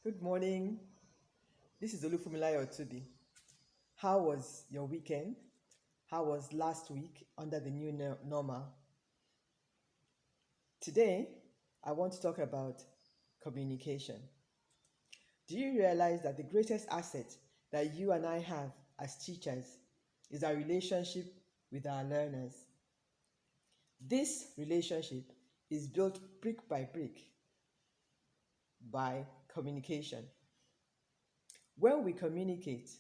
Good morning. This is Olufumilayo Otubi. How was your weekend? How was last week under the new normal? Today, I want to talk about communication. Do you realize that the greatest asset that you and I have as teachers is our relationship with our learners? This relationship is built brick by brick by communication. When we communicate,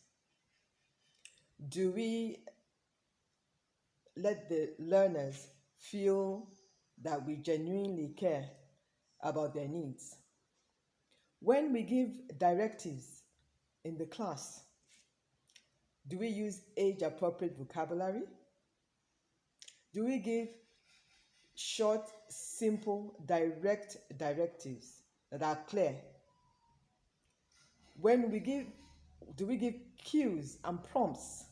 do we let the learners feel that we genuinely care about their needs? When we give directives in the class, do we use age-appropriate vocabulary? Do we give short, simple, direct directives that are clear? Do we give cues and prompts?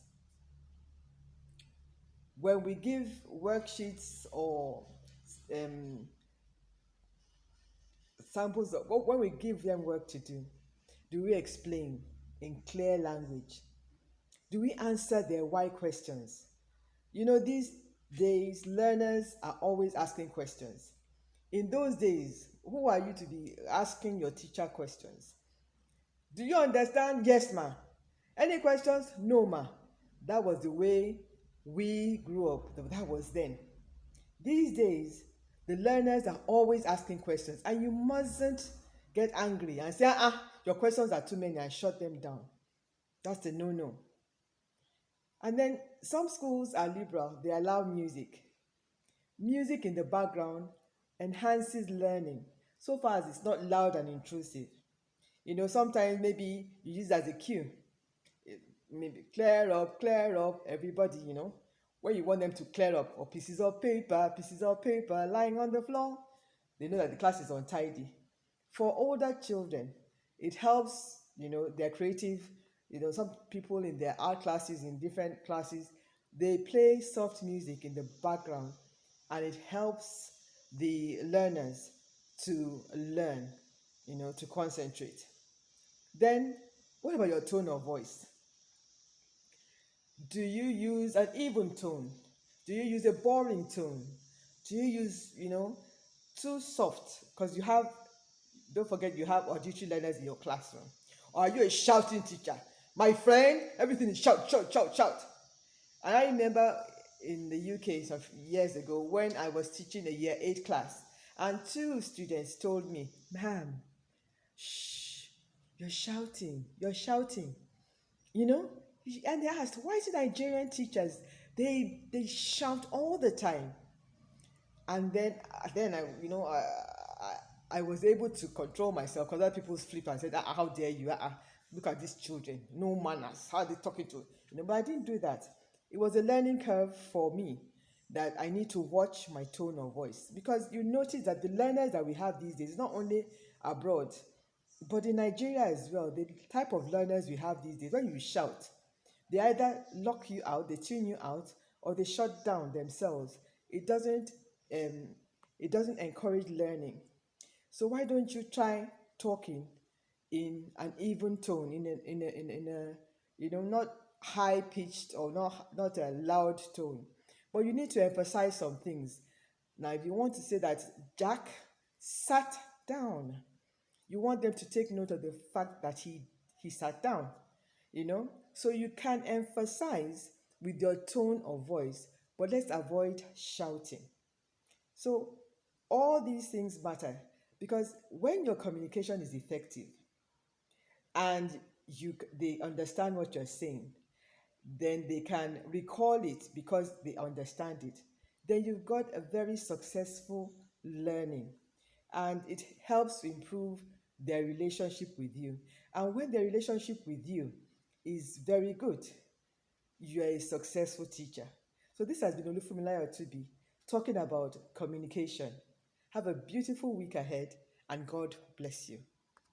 When we give worksheets or um, samples when we give them work to do we explain in clear language? Do we answer their why questions? These days, learners are always asking questions. In those days, who are you to be asking your teacher questions? Do you understand? Yes, ma. Any questions? No, ma. That was the way we grew up. That was then. These days, the learners are always asking questions, and you mustn't get angry and say, your questions are too many, and shut them down. That's the no-no. And then some schools are liberal, they allow music. Music in the background enhances learning, so far as it's not loud and intrusive. Sometimes maybe you use it as a cue. Maybe clear up, everybody, when you want them to clear up, or pieces of paper lying on the floor, they know that the class is untidy. For older children, it helps, their creative, some people in their art classes, in different classes, they play soft music in the background, and it helps the learners to learn, to concentrate. Then, what about your tone of voice? Do you use an even tone? Do you use a boring tone? Do you use, too soft? Because don't forget, you have auditory learners in your classroom. Or are you a shouting teacher? My friend, everything is shout, shout, shout, shout. And I remember in the UK some years ago when I was teaching a year 8 class, and 2 students told me, ma'am, shh, you're shouting, And they asked, why is it Nigerian teachers, they shout all the time? And then I was able to control myself, because other people flipped and said, how dare you, look at these children, no manners, how are they talking to, but I didn't do that. It was a learning curve for me, that I need to watch my tone of voice, because you notice that the learners that we have these days, not only abroad, but in Nigeria as well, the type of learners we have these days, when you shout, they either lock you out, they tune you out, or they shut down themselves. Um, it doesn't encourage learning. So why don't you try talking in an even tone, not high pitched, or not a loud tone, but you need to emphasize some things. Now, if you want to say that Jack sat down, you want them to take note of the fact that he sat down, so you can emphasize with your tone of voice, but let's avoid shouting. So all these things matter, because when your communication is effective and they understand what you're saying, then they can recall it because they understand it. Then you've got a very successful learning, and it helps to improve their relationship with you. And when their relationship with you is very good, you are a successful teacher. So this has been Olufumilayo Otubi talking about communication. Have a beautiful week ahead, and God bless you.